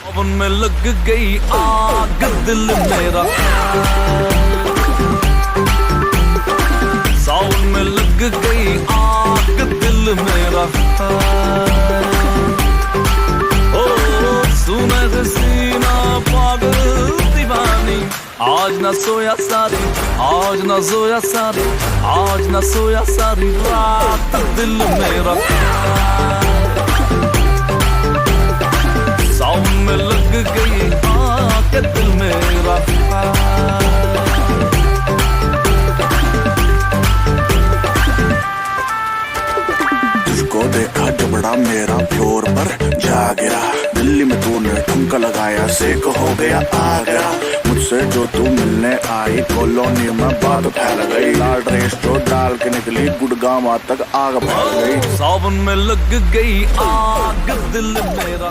सावन में लग गई आग दिल मेरा, सावन में लग गई आग दिल मेरा। ओ सुन सीना पागल दीवानी, आज न सोया सारी, आज न सोया सारी, आज न सोया सारी रात दिल मेरा। सावन में लग गई आग दिल मेरा। तुझको देखा जबड़ा मेरा फ्लोर पर जा गिरा, दिल्ली में तूने ठुमका लगाया सेक हो गया आगरा। मुझसे जो तू मिलने आई कॉलोनी में बात फैल गई, लाल ड्रेस जो डाल के निकली गुड़गांव तक आग फैल गई। सावन में लग गई आग दिल मेरा।